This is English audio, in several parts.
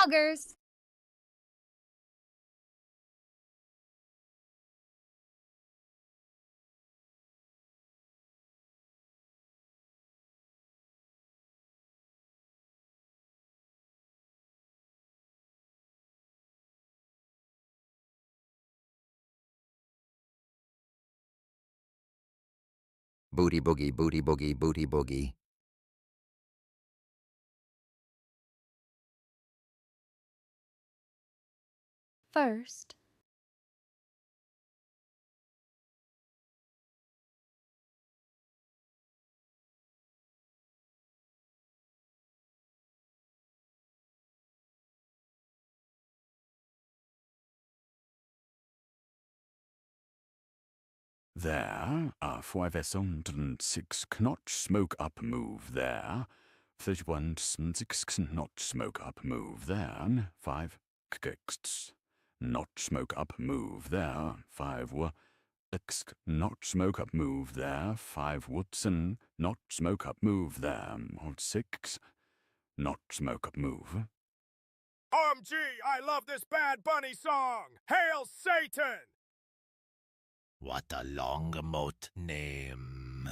Poggers! Booty boogie, booty boogie, booty boogie. First, There, a 506 knot smoke up move there. 31 6 knot smoke up move there. 5 kicks knot smoke up move there. 5 x knot smoke up move there. 5 Woodson knot smoke up move there. 6 knot smoke up move. OMG, I love this Bad Bunny song! Hail Satan! What a long moat name.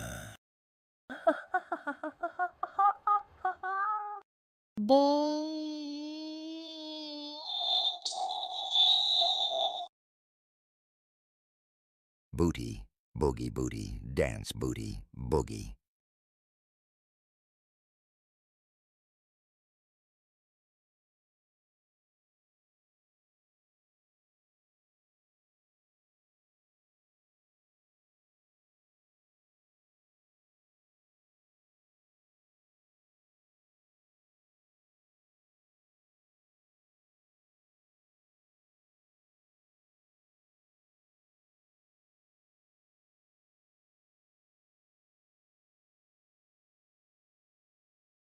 Booty, boogie booty, dance booty, boogie.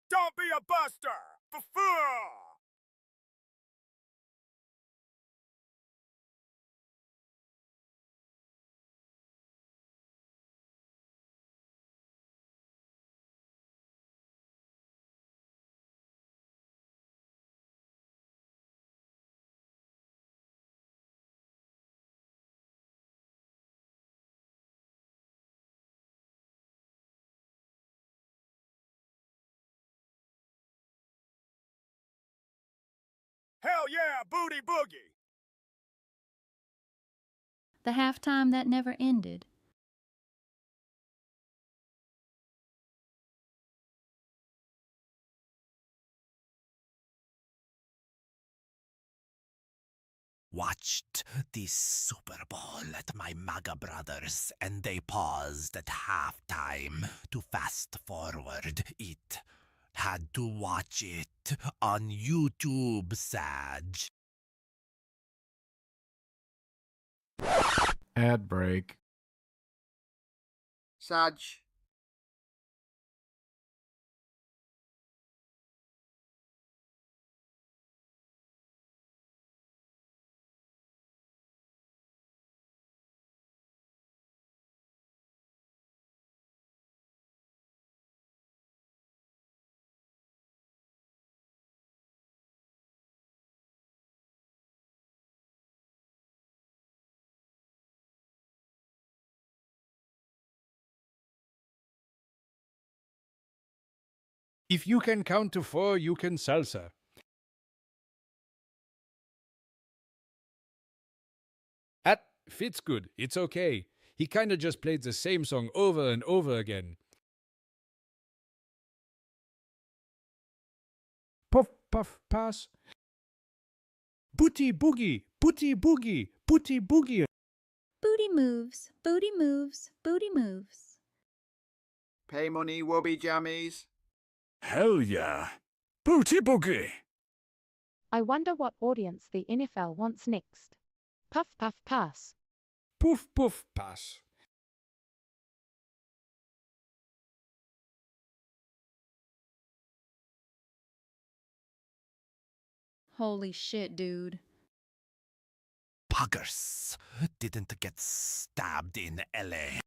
Don't be a buster! F-fool! Hell yeah, booty boogie! the halftime that never ended. Watched the Super Bowl at my MAGA brothers, and they paused at halftime to fast forward it. Had to watch it on YouTube, Sag. Ad break. Sag. If you can count to 4, you can salsa. That fits good. It's okay. He kinda just played the same song over and over again. Puff, puff, pass. Booty boogie, booty boogie, booty boogie. Booty moves, booty moves, booty moves. Pay money, wubby jammies. Hell yeah! Booty boogie! I wonder what audience the NFL wants next. Puff, puff, pass. Puff, puff, pass. Holy shit, dude. Poggers didn't get stabbed in LA.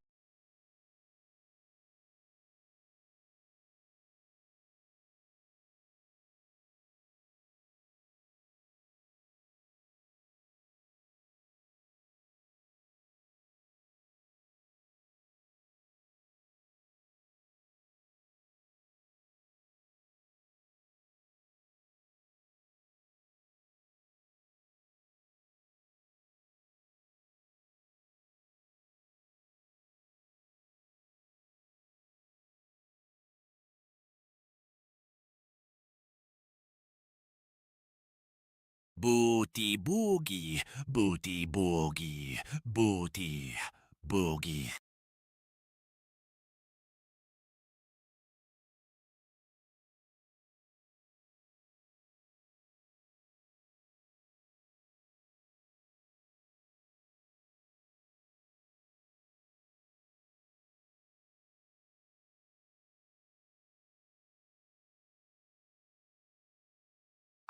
Booty boogie, booty boogie, booty boogie.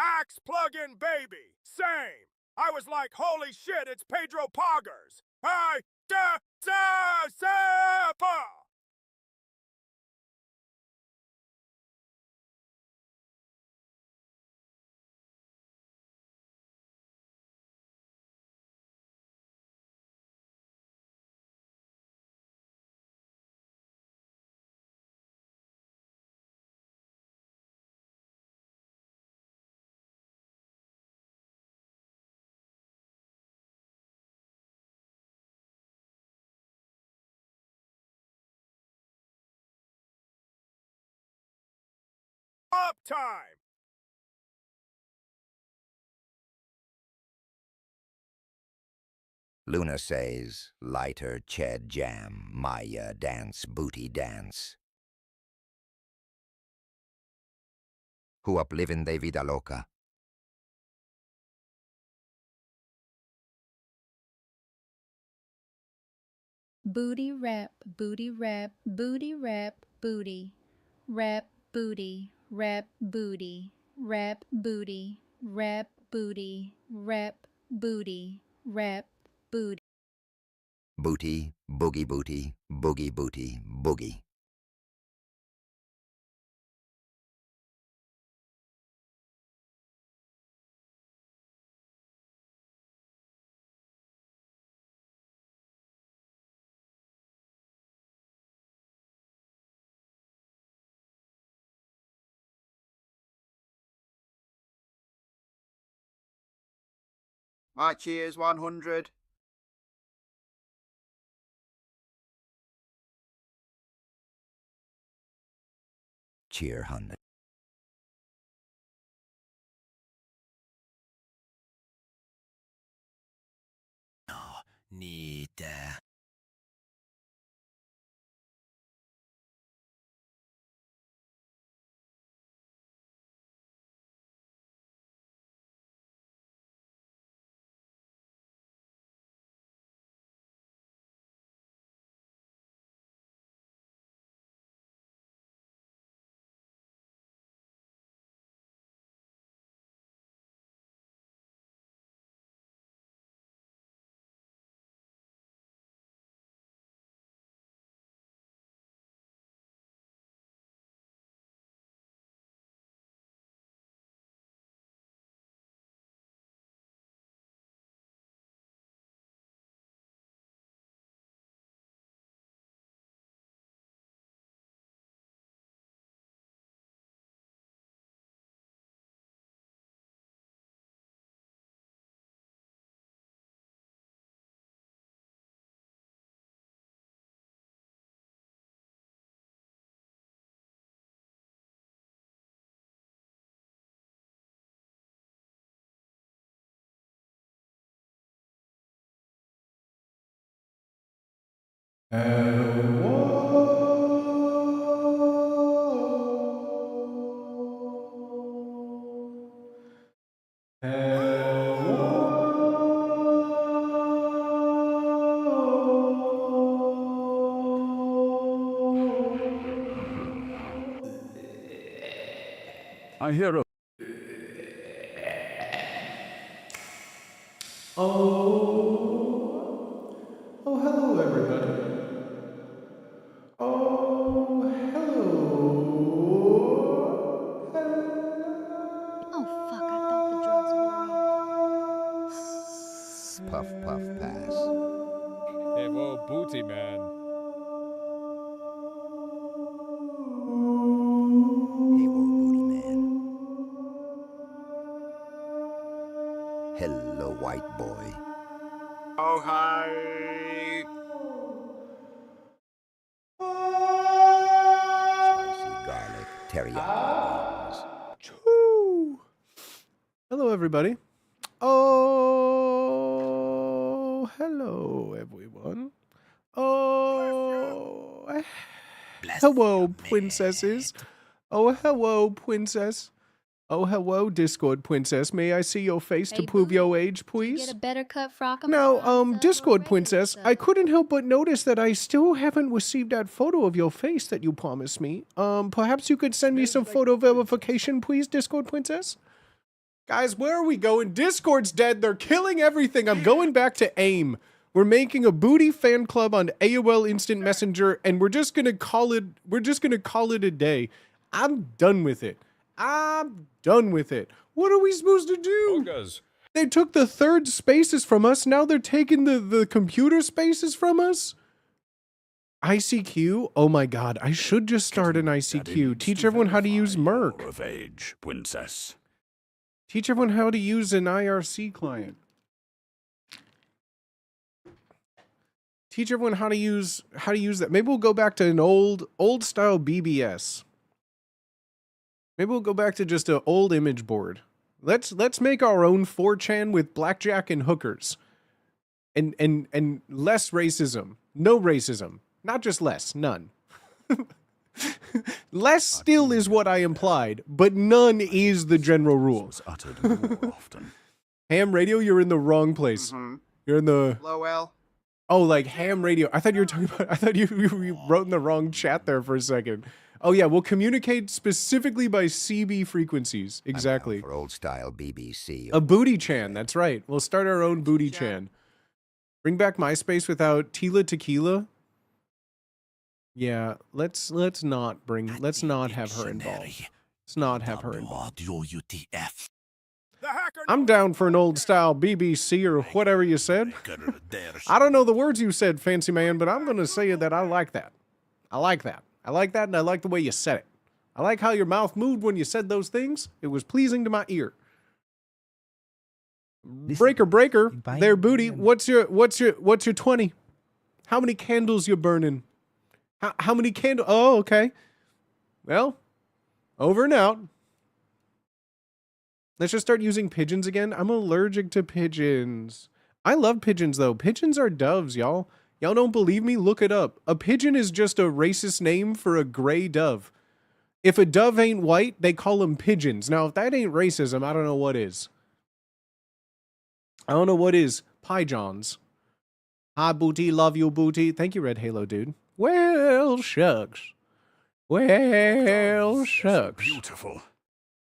Axe plug-in baby. Same. I was like, holy shit, it's Pedro Poggers. Simple. Up time. Luna says, lighter Ched jam, Maya dance, booty dance. Who up livin' de vida loca? Booty rap, booty rap, booty rap, booty. Rap booty, rap booty, rap booty, rap booty, rap booty, rap booty. Booty, boogie booty, boogie booty, boogie. Right, cheers, 100. Cheer hun. No, need. I hear a Oh, hello, everybody. Oh, hello. Oh fuck, I thought the drugs wore off. Puff puff pass. Hey, whoa, booty, man. Hey whoa booty man. Hello white boy. Oh, hi. Spicy garlic teriyaki wings. Choo! Hello, everybody. hello, everyone. Oh, Bless hello, you, princesses. mate. Oh, hello, princess. Oh, hello, Discord princess. May I see your face to Hey, prove Booty, your age, do you please? get a better cut frock? Now, Discord princess, I couldn't help but notice that I still haven't received that photo of your face that you promised me. Perhaps you could send me some photo verification, please, Discord princess? Guys, where are we going? Discord's dead. They're killing everything. I'm going back to AIM. We're making a booty fan club on AOL Instant Messenger, and we're just gonna call it a day. I'm done with it. I'm done with it. What are we supposed to do? Poggers. They took the third spaces from us. Now they're taking the computer spaces from us. ICQ? Oh my god, I should just start an Daddy ICQ. needs Teach to everyone how to use verify Merc. you're of age, princess. Teach everyone how to use an IRC client. Teach everyone how to use that. Maybe we'll go back to an old style BBS. Maybe we'll go back to just an old image board. Let's make our own 4chan with blackjack and hookers. And less racism. No racism. Not just less, none. Less still is what I implied, but none is the general rule. Was uttered more often. Ham radio, you're in the wrong place. Mm-hmm. You're in the Lowell. Oh, like ham radio. I thought you were talking about I thought you wrote in the wrong chat there for a second. Oh yeah, we'll communicate specifically by CB frequencies. I'm down Exactly. for old style BBC. A booty chan, that's right. We'll start our own booty chan. Bring back MySpace without Tila Tequila. Yeah, let's not have her involved. Let's not have her involved. WTF. The hacker I'm down for an old style BBC or whatever you said. I don't know the words you said, fancy man, but I'm going to say that I like that. I like that. I like that, and I like the way you said it. I like how your mouth moved when you said those things. It was pleasing to my ear. Breaker, there, booty. What's your 20? How many candles you burning? How many candles? Oh, okay. Well, over and out. Let's just start using pigeons again. I'm allergic to pigeons. I love pigeons, though. Pigeons are doves, y'all. Y'all don't believe me? Look it up. A pigeon is just a racist name for a gray dove. If a dove ain't white, they call them pigeons. Now, if that ain't racism, I don't know what is. I don't know what is. Pigeons. Hi, booty. Love you, booty. Thank you, Red Halo, dude. Well, shucks. Well, shucks. Beautiful.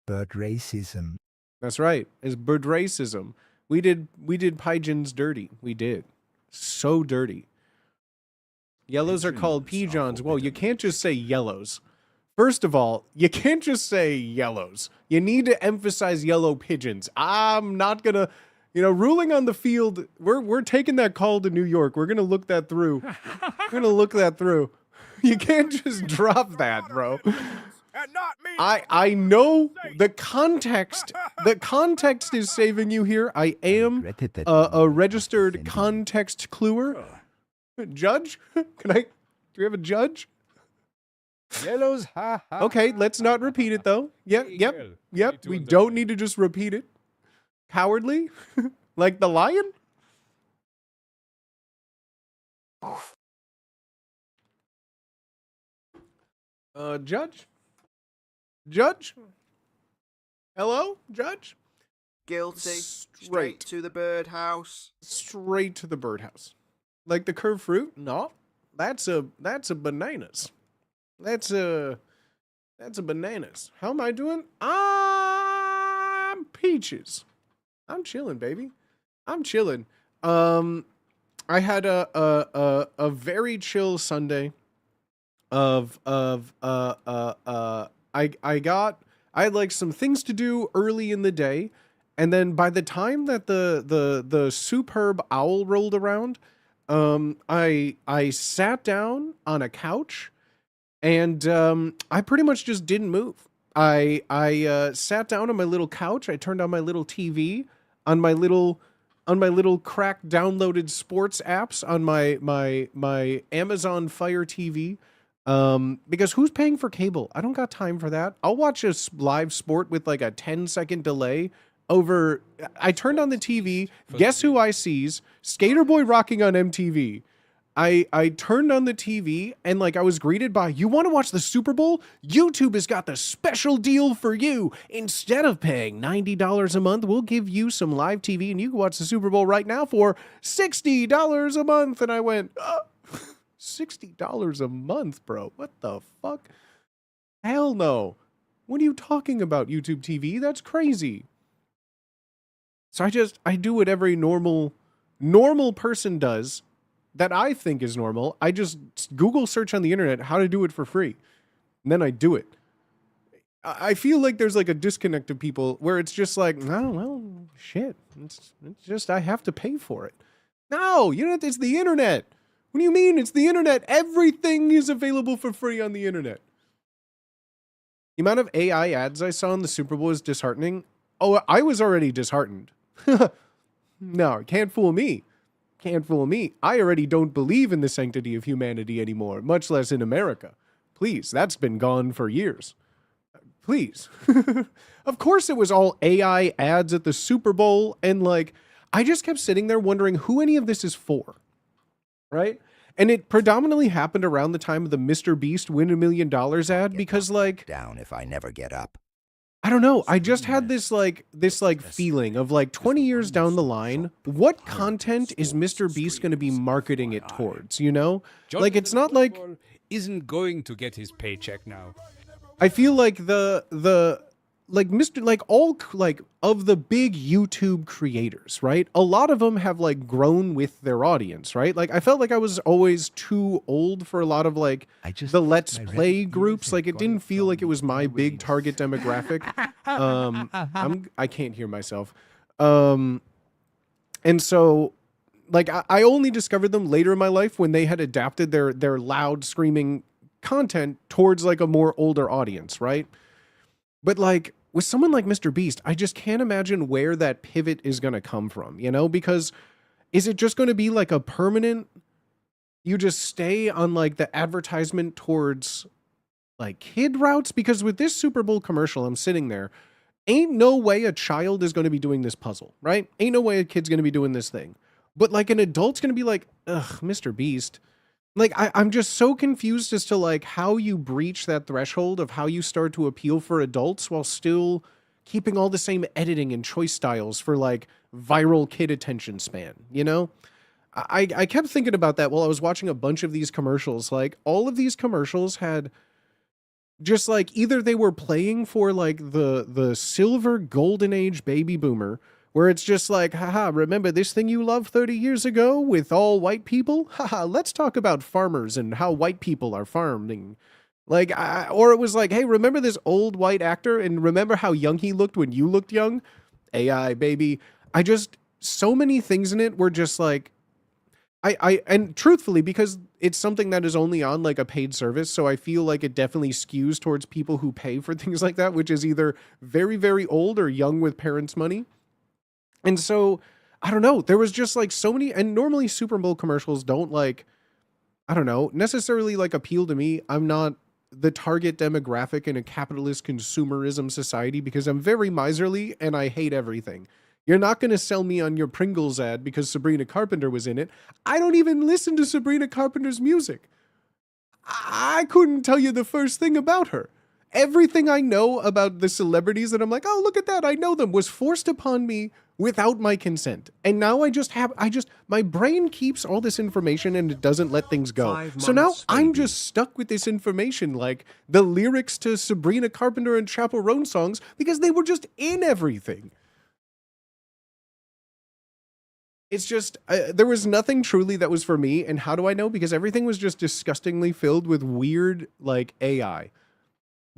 But racism. That's right. It's bird racism. We did pigeons dirty. We did. So dirty. Yellows are called pigeons. Whoa, you can't just say yellows. First of all, you can't just say yellows. You need to emphasize yellow pigeons. I'm not gonna, ruling on the field. We're taking that call to New York. We're gonna look that through. You can't just drop that, bro. and not me. I know the context. The context is saving you here. I am a registered context cluer. Judge? Do we have a judge? Yellows, ha ha. Okay, let's not repeat it though. Yep. We don't need to just repeat it. Cowardly? Like the lion? Judge? Judge? Hello, Judge? Guilty. Straight. Straight to the birdhouse. Straight to the birdhouse. Like the curved fruit? No. That's a bananas. That's a bananas. How am I doing? I'm peaches. I'm chilling, baby. I'm chilling. I had a very chill Sunday I had like some things to do early in the day, and then by the time that the superb owl rolled around, I sat down on a couch, and I pretty much just didn't move. I sat down on my little couch. I turned on my little TV on my little crack downloaded sports apps on my Amazon Fire TV. Because who's paying for cable? I don't got time for that. I'll watch a live sport with like a 10-second delay over. I turned on the TV. Guess who I sees? Skater Boy rocking on MTV. I turned on the TV and like I was greeted by, you want to watch the Super Bowl? YouTube has got the special deal for you. Instead of paying $90 a month, we'll give you some live TV and you can watch the Super Bowl right now for $60 a month. And I went, $60 a month, bro. What the fuck? Hell no. What are you talking about, YouTube TV? That's crazy. So I do what every normal person does that I think is normal. I just Google search on the internet how to do it for free. And then I do it. I feel like there's like a disconnect of people where it's just like, oh, well, shit. It's just, I have to pay for it. No, it's the internet. What do you mean? It's the internet. Everything is available for free on the internet. The amount of AI ads I saw in the Super Bowl is disheartening. Oh, I was already disheartened. No, can't fool me. Can't fool me. I already don't believe in the sanctity of humanity anymore, much less in America. Please, that's been gone for years. Please. Of course it was all AI ads at the Super Bowl, and like, I just kept sitting there wondering who any of this is for, right? And it predominantly happened around the time of the Mr. Beast Win $1 Million ad, because like, down if I never get up. I don't know. I just had this feeling of like 20 years down the line, what content is Mr. Beast going to be marketing it towards, Like, it's not like... Isn't going to get his paycheck now. I feel like all of the big YouTube creators, right? A lot of them have like grown with their audience, right? Like I felt like I was always too old for a lot of like the Let's Play groups. Like it didn't feel like it was my big target demographic. I can't hear myself. And so like I only discovered them later in my life when they had adapted their loud screaming content towards like a more older audience, right? But like with someone like Mr. Beast, I just can't imagine where that pivot is going to come from, because is it just going to be like a permanent, you just stay on like the advertisement towards like kid routes? Because with this Super Bowl commercial, I'm sitting there, ain't no way a child is going to be doing this puzzle, right? Ain't no way a kid's going to be doing this thing. But like an adult's going to be like, ugh, Mr. Beast. Like, I'm just so confused as to, like, how you breach that threshold of how you start to appeal for adults while still keeping all the same editing and choice styles for, like, viral kid attention span, I kept thinking about that while I was watching a bunch of these commercials. Like, all of these commercials had just, like, either they were playing for, like, the silver golden age baby boomer, where it's just like, haha, remember this thing you loved 30 years ago with all white people? Haha, let's talk about farmers and how white people are farming. Like, or it was like, hey, remember this old white actor and remember how young he looked when you looked young? AI, baby. So many things in it were just like, and truthfully, because it's something that is only on like a paid service, so I feel like it definitely skews towards people who pay for things like that, which is either very, very old or young with parents' money. And so, I don't know, there was just like so many, and normally Super Bowl commercials don't like, I don't know, necessarily like appeal to me. I'm not the target demographic in a capitalist consumerism society because I'm very miserly and I hate everything. You're not going to sell me on your Pringles ad because Sabrina Carpenter was in it. I don't even listen to Sabrina Carpenter's music. I couldn't tell you the first thing about her. Everything I know about the celebrities that I'm like, oh, look at that, I know them, was forced upon me without my consent. And now my brain keeps all this information and it doesn't let things go. So now I'm just stuck with this information, like the lyrics to Sabrina Carpenter and Chappell Roan songs, because they were just in everything. It's just, there was nothing truly that was for me. And how do I know? Because everything was just disgustingly filled with weird, like, AI.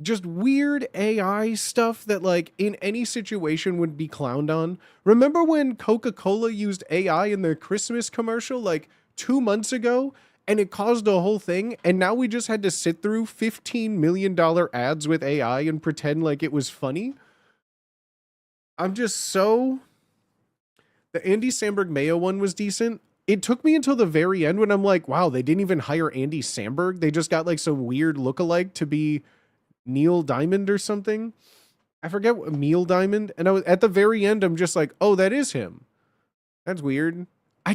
Just weird AI stuff that, like, in any situation would be clowned on. Remember when Coca-Cola used AI in their Christmas commercial, like, 2 months ago? And it caused a whole thing, and now we just had to sit through $15 million ads with AI and pretend like it was funny? I'm just so... The Andy Samberg Mayo one was decent. It took me until the very end when I'm like, wow, they didn't even hire Andy Samberg. They just got like some weird lookalike to be Neil Diamond or something. I forget what Meal Diamond, and I was at the very end. I'm just like, oh, that is him. That's weird. I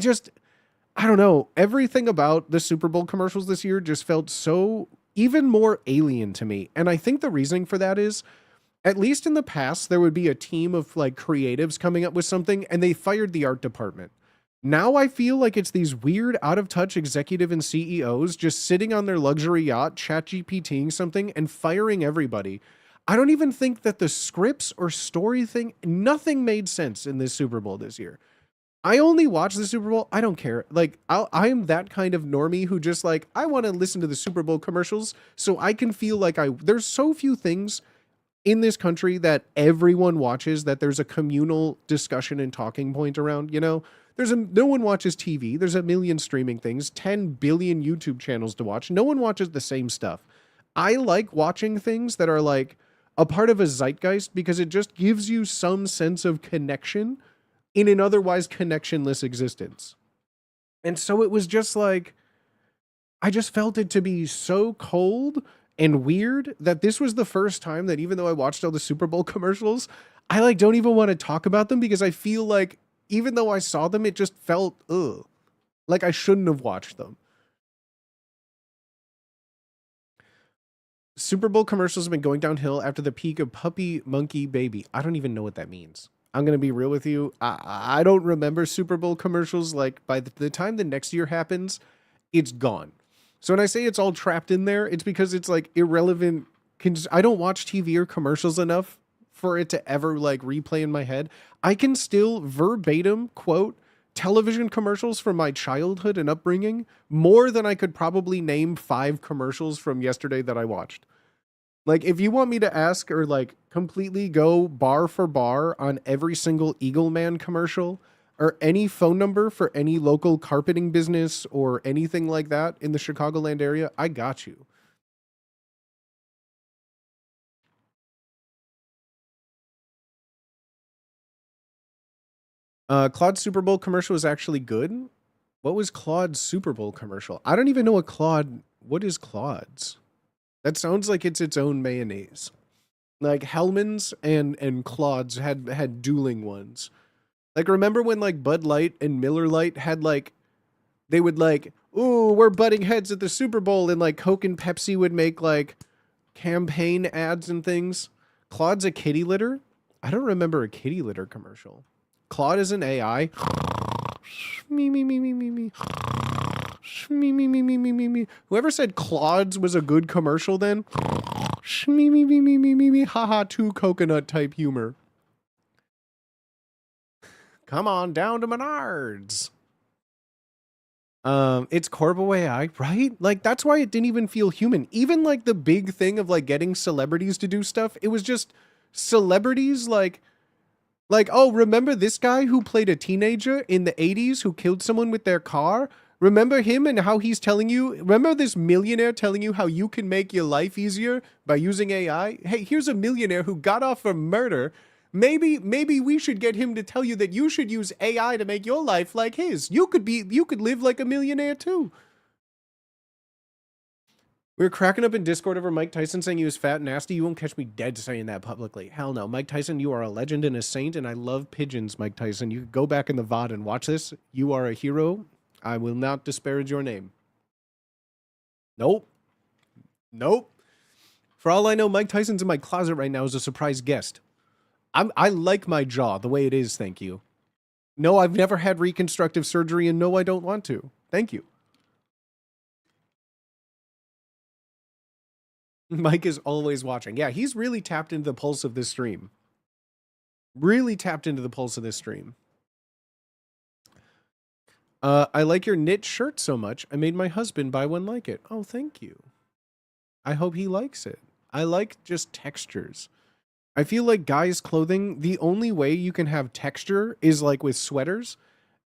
don't know. Everything about the Super Bowl commercials this year just felt so even more alien to me. And I think the reasoning for that is, at least in the past, there would be a team of like creatives coming up with something and they fired the art department. Now I feel like it's these weird out of touch executive and CEOs just sitting on their luxury yacht, chat GPTing something and firing everybody. I don't even think that the scripts or story thing, nothing made sense in this Super Bowl this year. I only watch the Super Bowl. I don't care. Like, I am that kind of normie who just like, I want to listen to the Super Bowl commercials so I can feel like there's so few things in this country that everyone watches that there's a communal discussion and talking point around, you know? No one watches TV. There's a million streaming things, 10 billion YouTube channels to watch. No one watches the same stuff. I like watching things that are like a part of a zeitgeist because it just gives you some sense of connection in an otherwise connectionless existence. And so it was just like, I just felt it to be so cold and weird that this was the first time that even though I watched all the Super Bowl commercials, I like don't even want to talk about them because I feel like even though I saw them, it just felt, ugh, like I shouldn't have watched them. Super Bowl commercials have been going downhill after the peak of Puppy Monkey Baby. I don't even know what that means. I'm going to be real with you. I don't remember Super Bowl commercials. Like by the time the next year happens, it's gone. So when I say it's all trapped in there, it's because it's like irrelevant. I don't watch TV or commercials enough for it to ever like replay in my head. I can still verbatim quote television commercials from my childhood and upbringing more than I could probably name 5 commercials from yesterday that I watched. Like, if you want me to ask or like completely go bar for bar on every single Eagle Man commercial or any phone number for any local carpeting business or anything like that in the Chicagoland area, I got you. Claude's Super Bowl commercial was actually good. What was Claude's Super Bowl commercial? I don't even know what is Claude's? That sounds like it's its own mayonnaise. Like Hellman's and Claude's had dueling ones. Like, remember when like Bud Light and Miller Lite had like, they would like, ooh, we're butting heads at the Super Bowl, and like Coke and Pepsi would make like campaign ads and things. Claude's a kitty litter. I don't remember a kitty litter commercial. Claude is an AI. Me, me, me, me, me, me. Me, me, me, me, me, me, me. Whoever said Claude's was a good commercial then? Me, me, me, me, me, me, me. Haha, 2 coconut type humor. Come on down to Menards. It's Corbo AI, right? Like, that's why it didn't even feel human. Even like the big thing of like getting celebrities to do stuff, it was just celebrities like, oh, remember this guy who played a teenager in the 80s who killed someone with their car? Remember him and how he's telling you? Remember this millionaire telling you how you can make your life easier by using AI? Hey, here's a millionaire who got off for murder. Maybe we should get him to tell you that you should use AI to make your life like his. You could live like a millionaire too. We were cracking up in Discord over Mike Tyson saying he was fat and nasty. You won't catch me dead saying that publicly. Hell no. Mike Tyson, you are a legend and a saint, and I love pigeons, Mike Tyson. You could go back in the VOD and watch this. You are a hero. I will not disparage your name. Nope. Nope. For all I know, Mike Tyson's in my closet right now as a surprise guest. I like my jaw the way it is, thank you. No, I've never had reconstructive surgery, and no, I don't want to. Thank you. Mike is always watching. Yeah, he's really tapped into the pulse of this stream. Really tapped into the pulse of this stream. I like your knit shirt so much, I made my husband buy one like it. Oh, thank you. I hope he likes it. I like just textures. I feel like guys' clothing, the only way you can have texture is like with sweaters.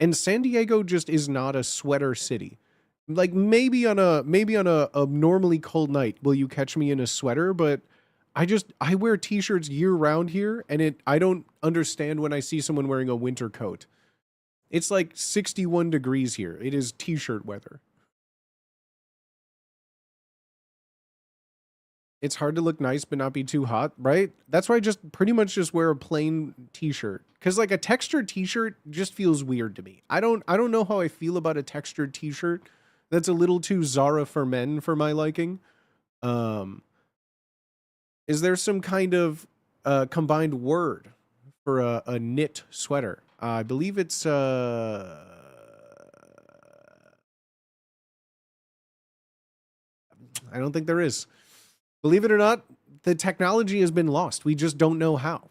And San Diego just is not a sweater city. Like maybe on a normally cold night will you catch me in a sweater, but I wear t-shirts year round here, and I don't understand when I see someone wearing a winter coat. It's like 61 degrees here. It is t-shirt weather. It's hard to look nice but not be too hot, right? That's why I just pretty much just wear a plain t-shirt. Cause like a textured t-shirt just feels weird to me. I don't know how I feel about a textured t-shirt. That's a little too Zara for men for my liking. Is there some kind of combined word for a knit sweater? I believe it's I don't think there is. Believe it or not, the technology has been lost. We just don't know how.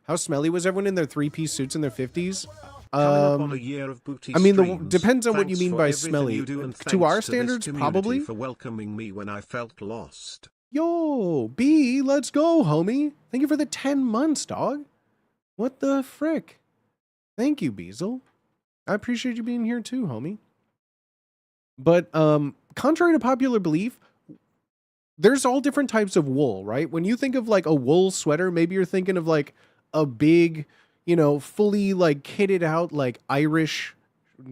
How smelly was everyone in their three-piece suits in their 50s? Coming up on a year of booty I mean, streams. depends on what you Thanks mean for by everything smelly. you do, and To our thanks to this standards, community probably. for welcoming me when I felt lost. Yo, B, let's go, homie. Thank you for the 10 months, dog. What the frick? Thank you, Beazle. I appreciate you being here too, homie. But contrary to popular belief, there's all different types of wool, right? When you think of like a wool sweater, maybe you're thinking of like a big, you know, fully like kitted out like Irish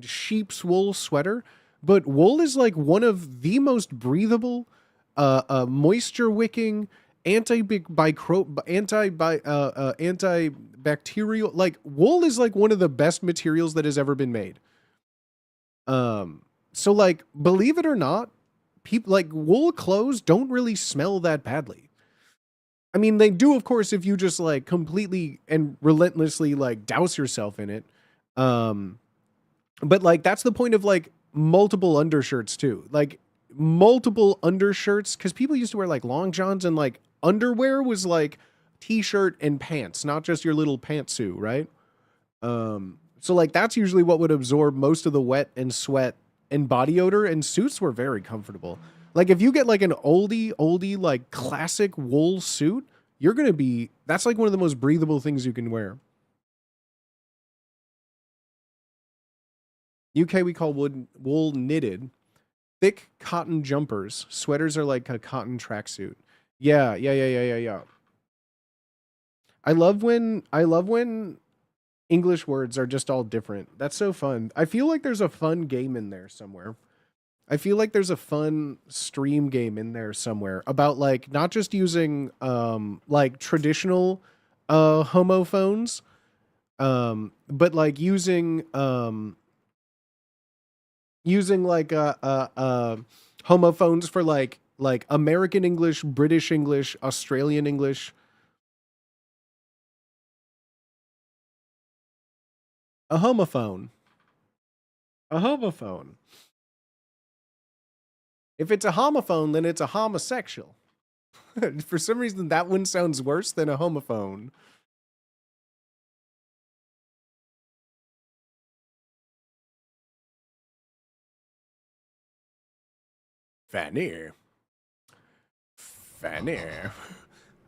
sheep's wool sweater. But wool is like one of the most breathable, moisture wicking, antibacterial. Like wool is like one of the best materials that has ever been made. So like, believe it or not, people like wool clothes don't really smell that badly. I mean, they do, of course, if you just like completely and relentlessly like douse yourself in it. But like, that's the point of like multiple undershirts too. Like multiple undershirts, because people used to wear like long johns, and like underwear was like t-shirt and pants, not just your little pantsuit, right? So like that's usually what would absorb most of the wet and sweat and body odor, and suits were very comfortable. Like if you get like an oldie like classic wool suit, you're gonna be, that's like one of the most breathable things you can wear. UK we call wool knitted. Thick cotton jumpers. Sweaters are like a cotton tracksuit. Yeah. I love when English words are just all different. That's so fun. I feel like there's a fun game in there somewhere. I feel like there's a fun stream game in there somewhere about like not just using like traditional homophones, but like using like homophones for like American English, British English, Australian English. A homophone. A homophone. If it's a homophone, then it's a homosexual. For some reason, that one sounds worse than a homophone. Fanny.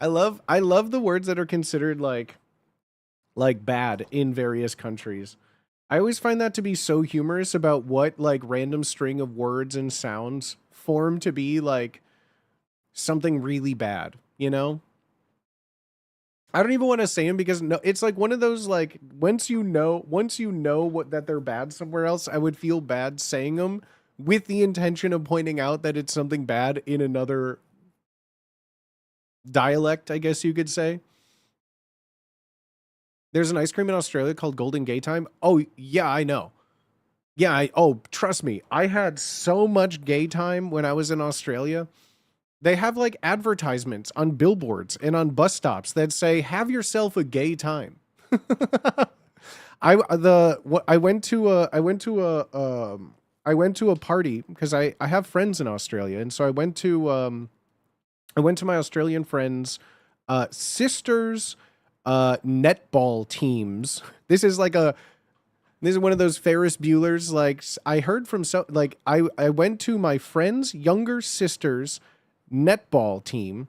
I love the words that are considered like bad in various countries. I always find that to be so humorous about what like random string of words and sounds form to be like something really bad, you know? I don't even want to say them because no, it's like one of those like once you know what that they're bad somewhere else, I would feel bad saying them with the intention of pointing out that it's something bad in another dialect, I guess you could say. There's an ice cream in Australia called Golden Gay Time. Oh, yeah, I know. Yeah, trust me. I had so much gay time when I was in Australia. They have like advertisements on billboards and on bus stops that say, "Have yourself a gay time." I went to a party because I have friends in Australia, and so I went to my Australian friends' sisters' netball teams. This is one of those Ferris Bueller's. Like I heard from I went to my friend's younger sister's netball team.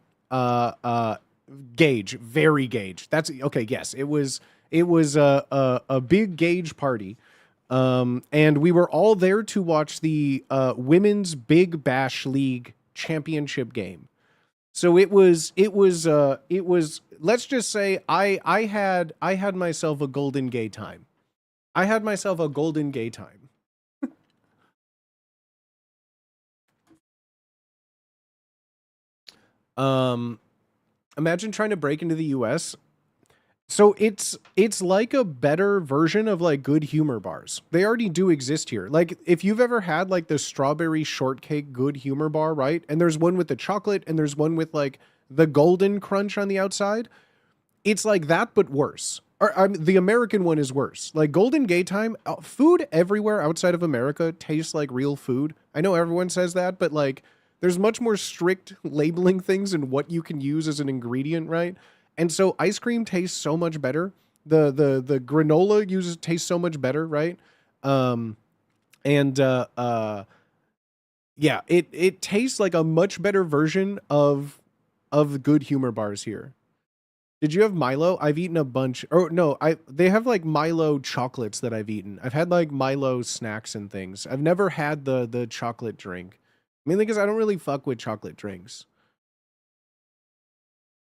Gauge, very gauge. That's okay. Yes, it was a big gauge party. And we were all there to watch the women's Big Bash League championship game. So it was let's just say I had myself a golden gay time. I had myself a golden gay time. Imagine trying to break into the US. So it's like a better version of like Good Humor bars. They already do exist here. Like if you've ever had like the strawberry shortcake Good Humor bar, right? And there's one with the chocolate and there's one with like the golden crunch on the outside. It's like that, but worse. Or the American one is worse. Like Golden Gay Time, food everywhere outside of America tastes like real food. I know everyone says that, but like there's much more strict labeling things and what you can use as an ingredient, right? And so ice cream tastes so much better. The granola tastes so much better, right? Yeah, it tastes like a much better version of the Good Humor bars here. Did you have Milo? I've eaten a bunch. Or no, they have like Milo chocolates that I've eaten. I've had like Milo snacks and things. I've never had the chocolate drink. Mainly because I don't really fuck with chocolate drinks.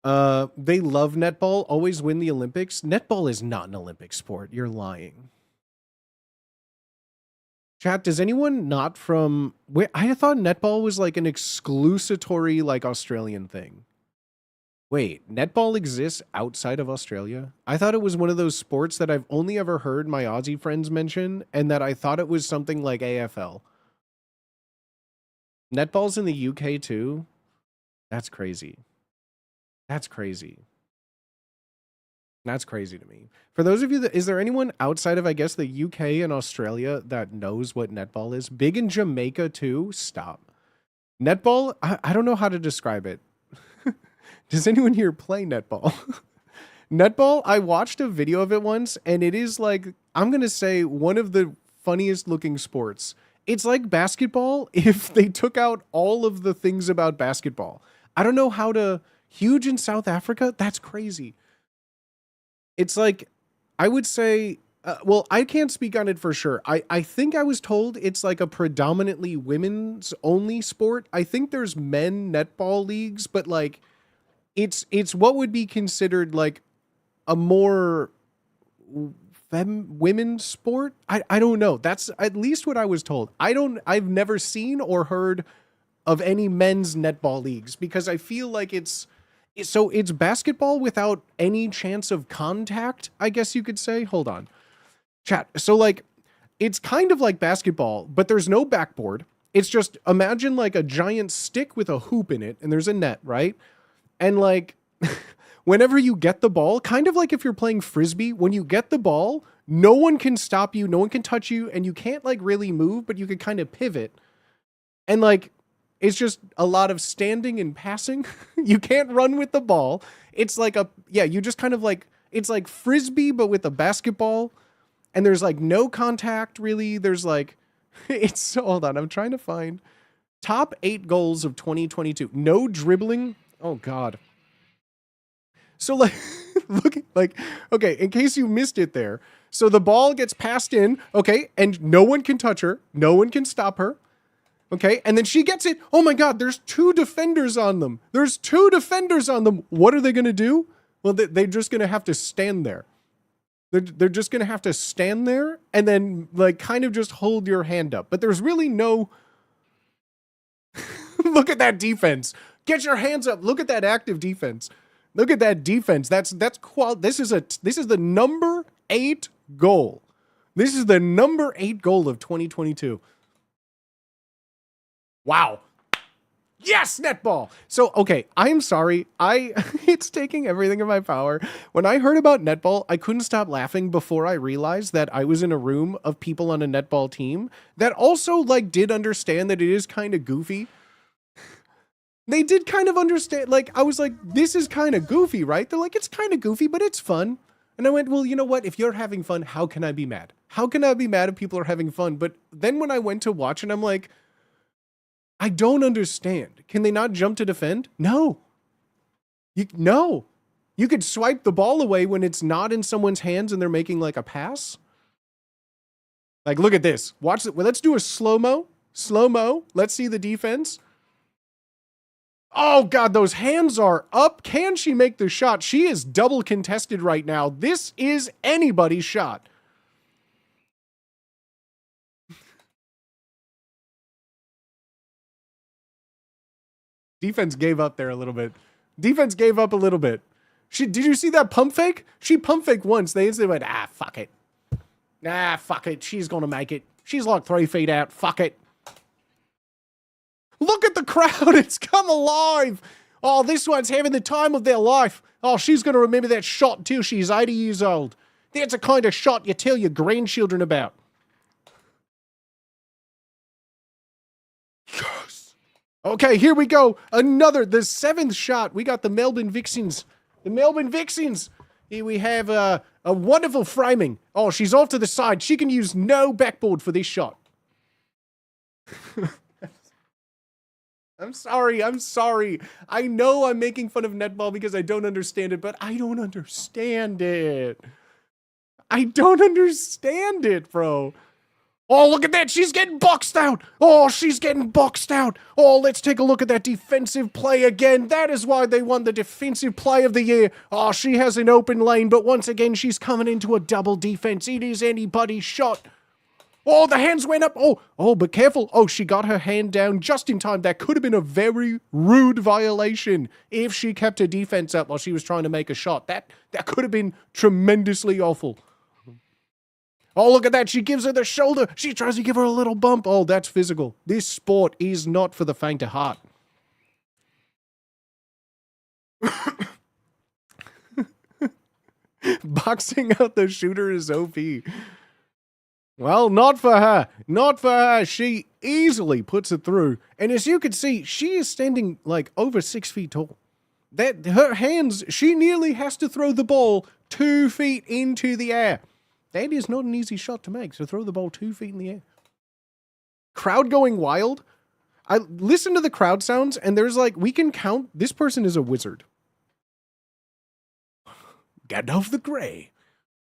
They love netball, always win the Olympics. Netball is not an Olympic sport. You're lying. Chat, does anyone not from... Wait, I thought netball was like an exclusatory like Australian thing. Wait, netball exists outside of Australia? I thought it was one of those sports that I've only ever heard my Aussie friends mention, and that I thought it was something like AFL. Netball's in the UK too? That's crazy. That's crazy. That's crazy to me. For those of you that, is there anyone outside of, I guess, the UK and Australia that knows what netball is? Big in Jamaica too? Stop. Netball, I don't know how to describe it. Does anyone here play netball? Netball, I watched a video of it once, and it is like, I'm going to say, one of the funniest looking sports. It's like basketball if they took out all of the things about basketball. I don't know how to... Huge in South Africa? That's crazy. It's like, I would say, well, I can't speak on it for sure. I think I was told it's like a predominantly women's only sport. I think there's men netball leagues, but like, it's what would be considered like a more women's sport. I don't know. That's at least what I was told. I've never seen or heard of any men's netball leagues because I feel like it's basketball without any chance of contact, I guess you could say. Hold on. Chat. So like, it's kind of like basketball, but there's no backboard. It's just, imagine like a giant stick with a hoop in it and there's a net, right? And like, whenever you get the ball, kind of like if you're playing Frisbee, when you get the ball, no one can stop you, no one can touch you, and you can't like really move, but you can kind of pivot. And like, it's just a lot of standing and passing. You can't run with the ball. It's like you just kind of like, it's like Frisbee, but with a basketball. And there's like no contact really. There's like, hold on. I'm trying to find top 8 goals of 2022. No dribbling. Oh God. So like, look, like, okay, in case you missed it there. So the ball gets passed in. Okay. And no one can touch her. No one can stop her. Okay, and then she gets it. Oh my God, there's 2 defenders on them. There's 2 defenders on them. What are they going to do? Well, they're just going to have to stand there. They're just going to have to stand there and then like kind of just hold your hand up. But there's really no... Look at that defense. Get your hands up. Look at that active defense. Look at that defense. This is the number 8 goal. This is the number 8 goal of 2022. Wow. Yes, netball. So, okay, I'm sorry. It's taking everything in my power. When I heard about netball, I couldn't stop laughing before I realized that I was in a room of people on a netball team that also like did understand that it is kind of goofy. They did kind of understand. Like, I was like, this is kind of goofy, right? They're like, it's kind of goofy, but it's fun. And I went, well, you know what? If you're having fun, how can I be mad? How can I be mad if people are having fun? But then when I went to watch it, I'm like, I don't understand. Can they not jump to defend? No. No. You could swipe the ball away when it's not in someone's hands and they're making like a pass. Like, look at this. Watch it. Well, let's do a slow-mo. Slow-mo. Let's see the defense. Oh, God, those hands are up. Can she make the shot? She is double contested right now. This is anybody's shot. Defense gave up there a little bit. Defense gave up a little bit. Did you see that pump fake? She pump faked once. They instantly went, fuck it. Fuck it. She's going to make it. She's like 3 feet out. Fuck it. Look at the crowd. It's come alive. Oh, this one's having the time of their life. Oh, she's going to remember that shot until she's 80 years old. That's the kind of shot you tell your grandchildren about. Yes. Okay, here we go. The 7th shot. We got the Melbourne Vixens. The Melbourne Vixens. Here we have a wonderful framing. Oh, she's off to the side. She can use no backboard for this shot. I'm sorry. I know I'm making fun of netball because I don't understand it, but I don't understand it. I don't understand it, bro. Oh, look at that. She's getting boxed out. Oh, she's getting boxed out. Oh, let's take a look at that defensive play again. That is why they won the defensive play of the year. Oh, she has an open lane, but once again, she's coming into a double defense. It is anybody's shot. Oh, the hands went up. Oh, but careful. Oh, she got her hand down just in time. That could have been a very rude violation if she kept her defense up while she was trying to make a shot. That could have been tremendously awful. Oh, look at that. She gives her the shoulder. She tries to give her a little bump. Oh, that's physical. This sport is not for the faint of heart. Boxing out the shooter is OP. Well, not for her. Not for her. She easily puts it through. And as you can see, she is standing like over 6 feet tall. Her hands, she nearly has to throw the ball 2 feet into the air. That is not an easy shot to make, so throw the ball 2 feet in the air. Crowd going wild. I listen to the crowd sounds, and there's like, we can count, this person is a wizard. Gandalf the Grey.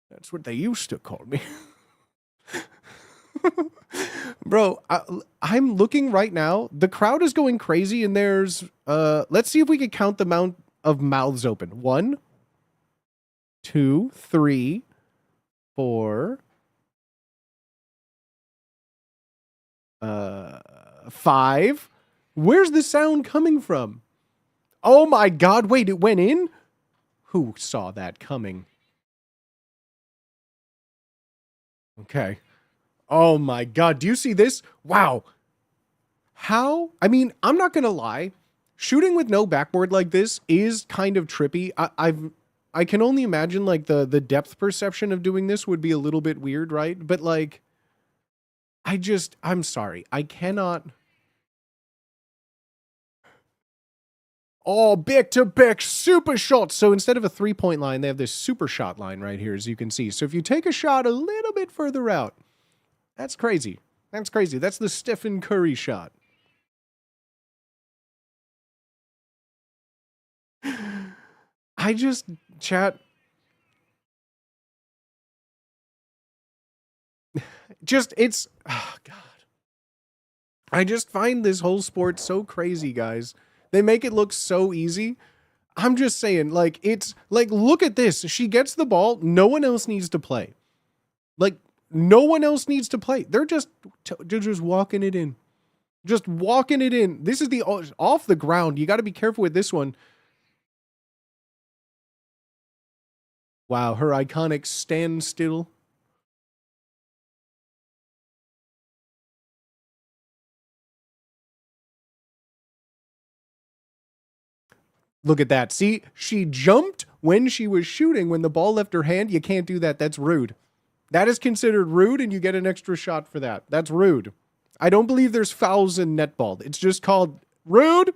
That's what they used to call me. Bro, I'm looking right now. The crowd is going crazy, and there's, let's see if we can count the amount of mouths open. 1, 2, 3, 4, 5. Where's the sound coming from? Oh my God, wait, it went in? Who saw that coming? Okay. Oh my God, do you see this? Wow. How? I mean, I'm not gonna lie. Shooting with no backboard like this is kind of trippy. I can only imagine like the depth perception of doing this would be a little bit weird, right? But like, I'm sorry. I cannot. Oh, back-to-back super shots. So instead of a 3-point line, they have this super shot line right here, as you can see. So if you take a shot a little bit further out, that's crazy. That's crazy. That's the Stephen Curry shot. Chat. Oh God. I just find this whole sport so crazy, guys. They make it look so easy. I'm just saying, like, it's like, look at this. She gets the ball. No one else needs to play. Like, no one else needs to play. They're just walking it in. Just walking it in. This is the off the ground. You got to be careful with this one. Wow, her iconic standstill. Look at that. See, she jumped when she was shooting. When the ball left her hand, you can't do that. That's rude. That is considered rude, and you get an extra shot for that. That's rude. I don't believe there's fouls in netball. It's just called rude.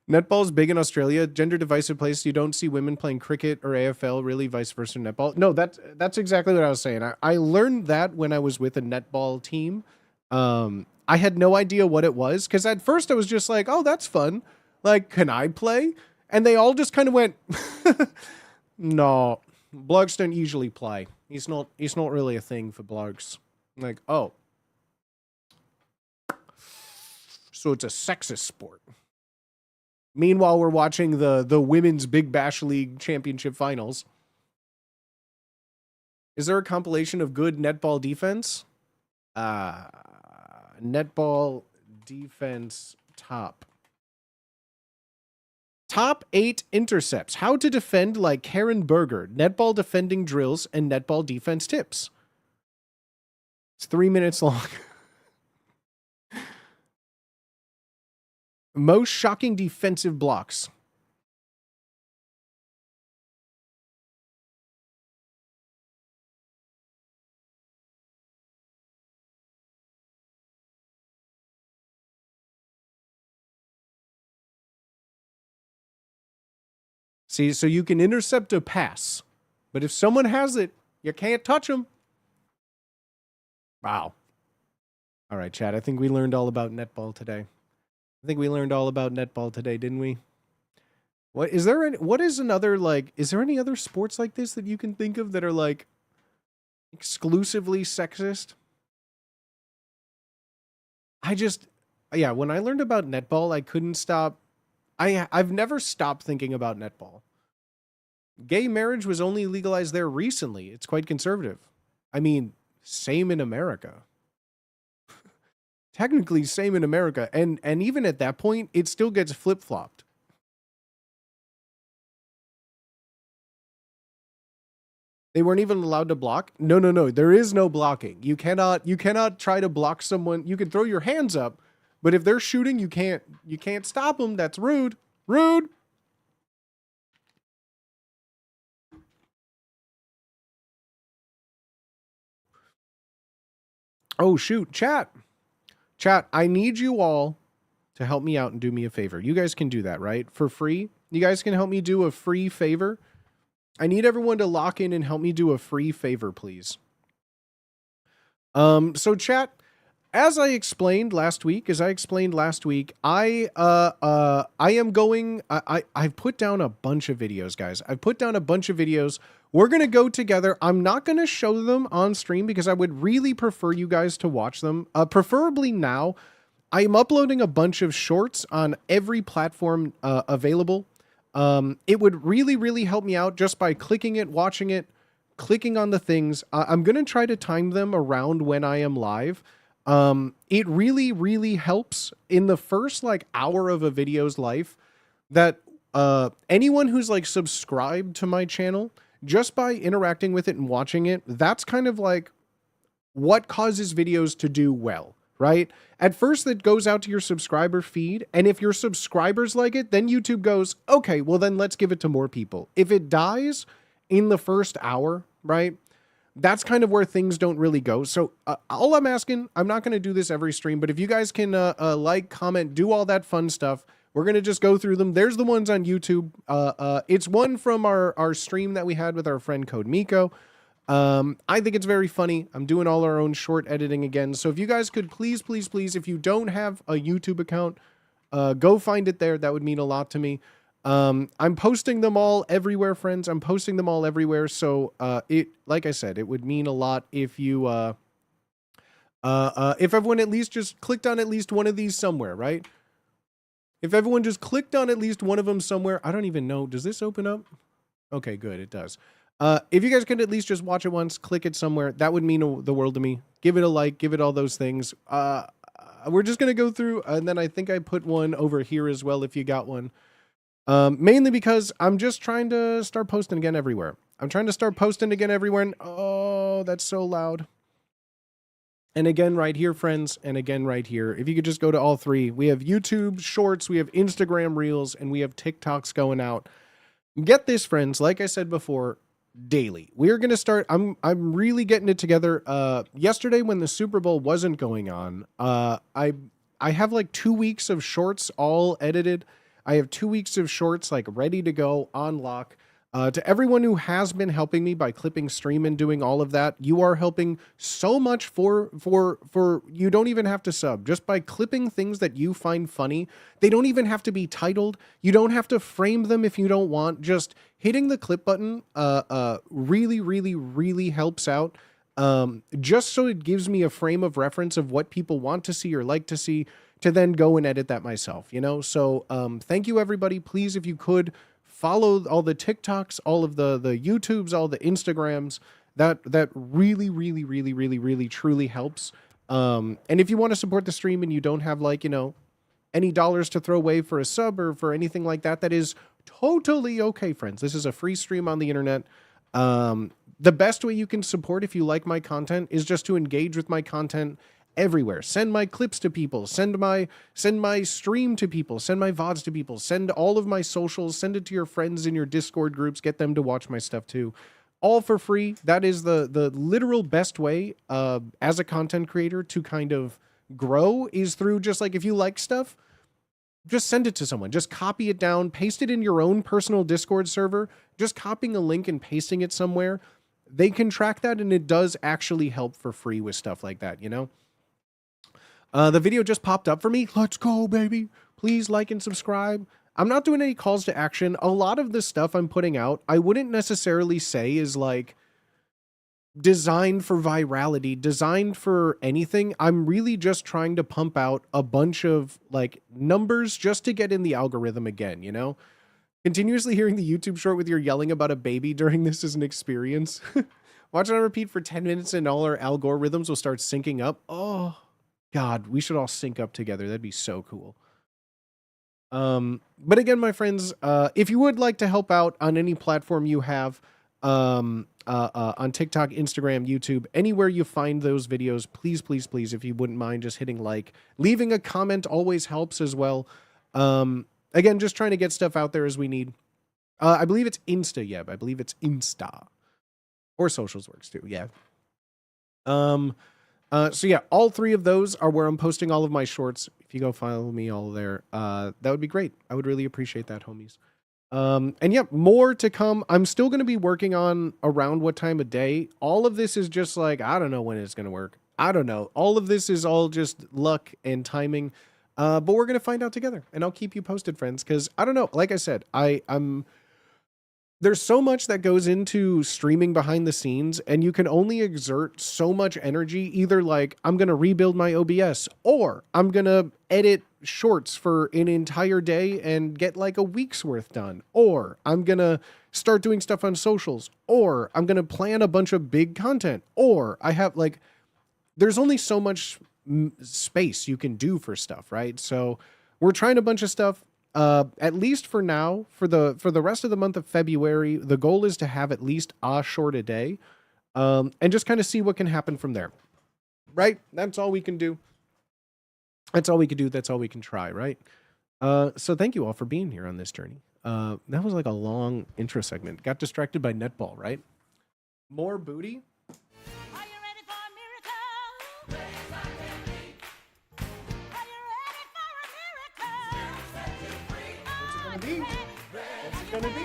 Netball's big in Australia. Gender divisive place. You don't see women playing cricket or AFL, really, vice versa netball. No, that's exactly what I was saying. I learned that when I was with a netball team. I had no idea what it was, because at first I was just like, oh, that's fun. Like, can I play? And they all just kind of went, no, blokes don't usually play. He's not really a thing for blokes. I'm like, oh. So it's a sexist sport. Meanwhile, we're watching the Women's Big Bash League Championship Finals. Is there a compilation of good netball defense? Netball defense Top 8 intercepts. How to defend like Karen Berger. Netball defending drills and netball defense tips. It's 3 minutes long. Most shocking defensive blocks. See, so you can intercept a pass, but if someone has it, you can't touch them. Wow. All right, Chad, I think we learned all about netball today. Didn't we? Is there any other sports like this that you can think of that are like exclusively sexist? When I learned about netball, I couldn't stop. I've never stopped thinking about netball. Gay marriage was only legalized there recently. It's quite conservative. I mean, same in America. Technically, same in America. And even at that point, it still gets flip-flopped. They weren't even allowed to block? No. There is no blocking. You cannot try to block someone. You can throw your hands up, but if they're shooting, you can't stop them. That's rude. Rude. Oh, shoot. Chat, I need you all to help me out and do me a favor. You guys can do that, right? For free? You guys can help me do a free favor? I need everyone to lock in and help me do a free favor, please. So chat, as I explained last week, I've put down a bunch of videos, guys. I've put down a bunch of videos. We're going to go together. I'm not going to show them on stream because I would really prefer you guys to watch them. Preferably now. I'm uploading a bunch of shorts on every platform available. It would really, really help me out just by clicking it, watching it, clicking on the things. I'm going to try to time them around when I am live. It really, really helps in the first hour of a video's life that anyone who's subscribed to my channel, just by interacting with it and watching it, that's kind of what causes videos to do well, right? At first, that goes out to your subscriber feed, and if your subscribers like it, then YouTube goes, okay, well then let's give it to more people. If it dies in the first hour, right, that's kind of where things don't really go. So all I'm asking, I'm not going to do this every stream, but if you guys can comment, do all that fun stuff, we're going to just go through them. There's the ones on YouTube. It's one from our stream that we had with our friend Code Miko. I think it's very funny. I'm doing all our own short editing again. So if you guys could please, if you don't have a YouTube account, go find it there. That would mean a lot to me. I'm posting them all everywhere, friends. I'm posting them all everywhere. So, like I said, it would mean a lot if you, if everyone at least just clicked on at least one of these somewhere, right? If everyone just clicked on at least one of them somewhere, I don't even know. Does this open up? Okay, good. It does. If you guys could at least just watch it once, click it somewhere, that would mean the world to me. Give it a like, give it all those things. We're just going to go through, and then I think I put one over here as well if you got one. Mainly because I'm just trying to start posting again everywhere. And oh, that's so loud. And again right here, friends, and again right here. If you could just go to all three. We have YouTube Shorts, we have Instagram Reels, and we have TikToks going out. Get this, friends, like I said before, daily. We're going to start, I'm really getting it together. Yesterday when the Super Bowl wasn't going on, I have 2 weeks of shorts all edited. I have 2 weeks of shorts ready to go on lock. To everyone who has been helping me by clipping stream and doing all of that, you are helping so much for you don't even have to sub. Just by clipping things that you find funny, they don't even have to be titled. You don't have to frame them if you don't want. Just hitting the clip button really, really, really helps out. Just so it gives me a frame of reference of what people want to see or like to see, to then go and edit that myself, So thank you, everybody. Please, if you could, follow all the TikToks, all of the YouTubes, all the Instagrams. That really, really, really, really, really, truly helps. And if you want to support the stream and you don't have any dollars to throw away for a sub or for anything like that, that is totally okay, friends. This is a free stream on the internet. The best way you can support if you like my content is just to engage with my content everywhere. Send my clips to people, send my stream to people, send my VODs to people, send all of my socials, send it to your friends in your Discord groups, get them to watch my stuff too. All for free. That is the literal best way as a content creator to kind of grow, is through just like, if you like stuff, just send it to someone. Just copy it down, paste it in your own personal Discord server. Just copying a link and pasting it somewhere. They can track that, and it does actually help for free with stuff like that, you know? The video just popped up for me. Let's go, baby. Please like and subscribe. I'm not doing any calls to action. A lot of the stuff I'm putting out, I wouldn't necessarily say is like designed for virality, designed for anything. I'm really just trying to pump out a bunch of like numbers just to get in the algorithm again, you know? Continuously hearing the YouTube short with your yelling about a baby during this is an experience. Watch it on repeat for 10 minutes and all our algorithms will start syncing up. Oh, God, we should all sync up together. That'd be so cool. But again, my friends, if you would like to help out on any platform you have, on TikTok, Instagram, YouTube, anywhere you find those videos, please, please, please, if you wouldn't mind just hitting like, leaving a comment always helps as well. Again, just trying to get stuff out there as we need. I believe it's Insta, yeah, I believe it's Insta. Or socials works too, yeah. So yeah, all three of those are where I'm posting all of my shorts. If you go follow me all there, that would be great. I would really appreciate that, homies. And yeah, more to come. I'm still going to be working on around what time of day. All of this is just like, I don't know when it's going to work. I don't know. All of this is all just luck and timing. But we're going to find out together, and I'll keep you posted, friends. Cause I don't know. Like I said, there's so much that goes into streaming behind the scenes, and you can only exert so much energy. Either like, I'm going to rebuild my OBS, or I'm going to edit shorts for an entire day and get like a week's worth done, or I'm going to start doing stuff on socials, or I'm going to plan a bunch of big content, or I have like, there's only so much space you can do for stuff, right? So we're trying a bunch of stuff. At least for now, for the rest of the month of February, the goal is to have at least a short a day, and just kind of see what can happen from there, right? That's all we can do. That's all we can do. That's all we can try, right? So thank you all for being here on this journey. That was like a long intro segment. Got distracted by netball, right? More booty. What's it gonna be?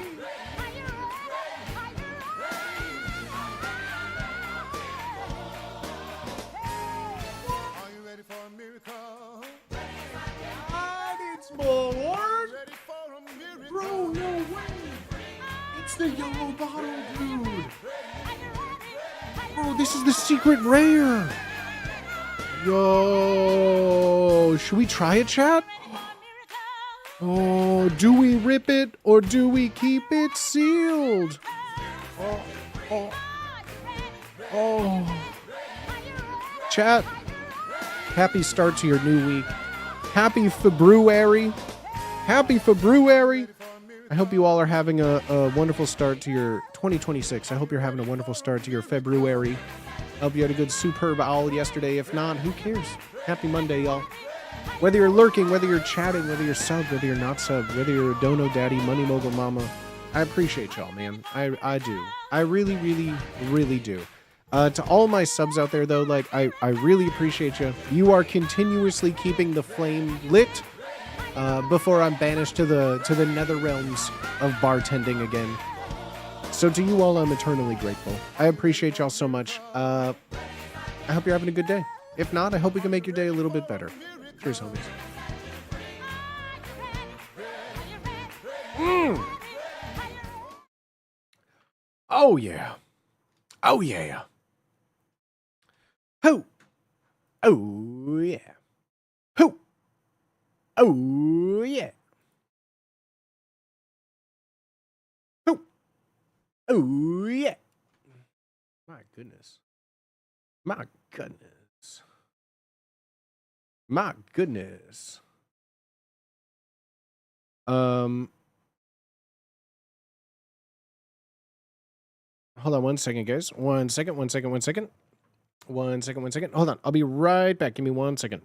Are you ready for a miracle? It's more. Ready for a miracle? Bro, no way. It's the yellow bottle, dude. Bro, this is the secret rare. Yo, should we try it, chat? Oh, do we rip it or do we keep it sealed? Oh. Chat, happy start to your new week. Happy February. Happy February. I hope you all are having a wonderful start to your 2026. I hope you're having a wonderful start to your February. I hope you had a good superb owl yesterday. If not, who cares? Happy Monday, y'all. Whether you're lurking, whether you're chatting, whether you're subbed, whether you're not subbed, whether you're a Dono Daddy, Money Mogul Mama, I appreciate y'all, man. I do. I really, really, really do. To all my subs out there, though, like, I really appreciate you. You are continuously keeping the flame lit before I'm banished to the nether realms of bartending again. So to you all, I'm eternally grateful. I appreciate y'all so much. I hope you're having a good day. If not, I hope we can make your day a little bit better. Cheers, homies. Oh, yeah. Oh, yeah. Ho. Oh, yeah. Ho. Oh, yeah. Ho. Oh, yeah. My goodness. My goodness. My goodness. Hold on 1 second, guys. 1 second, 1 second, 1 second. 1 second, 1 second. Hold on. I'll be right back. Give me 1 second.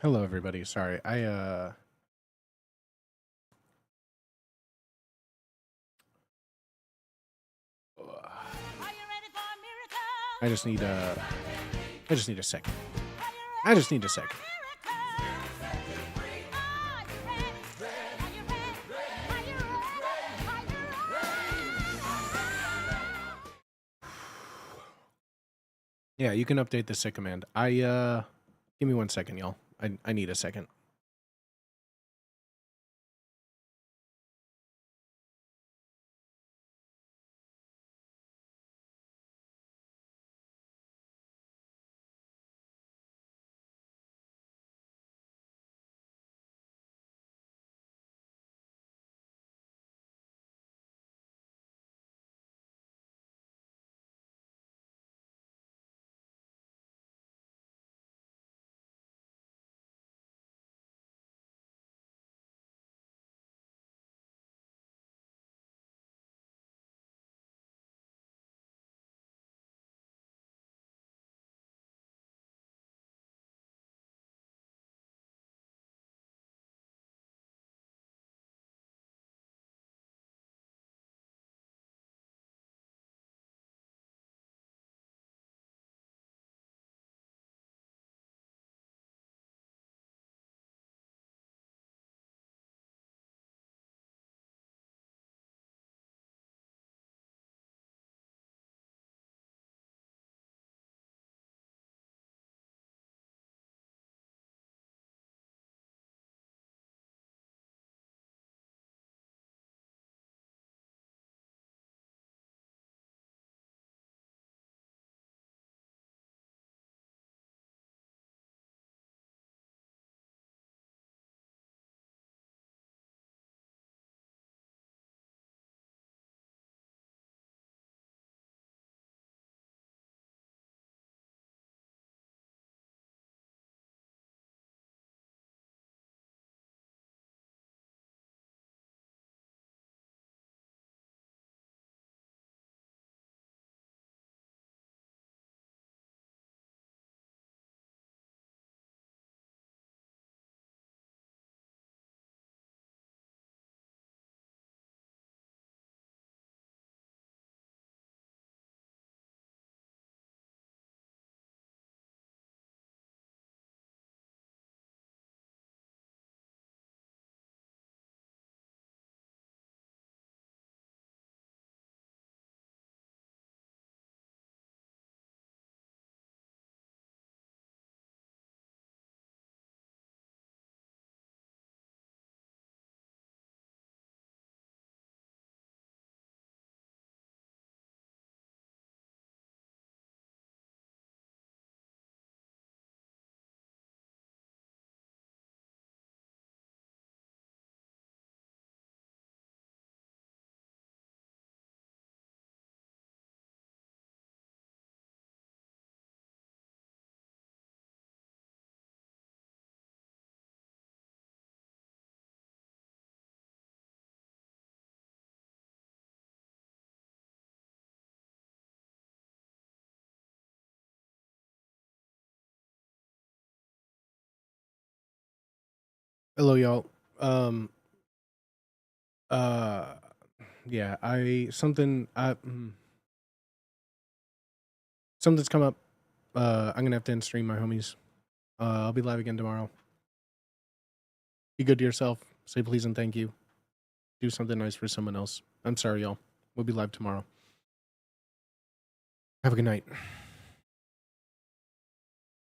Hello, everybody. Sorry, I just need a second. I just need a second. Yeah, you can update the sit command. Give me 1 second, y'all. I need a second. Hello, y'all. Um, uh, yeah, something's come up. I'm gonna have to end stream, my homies. I'll be live again tomorrow. Be good to yourself. Say please and thank you. Do something nice for someone else. I'm sorry, y'all. We'll be live tomorrow. Have a good night.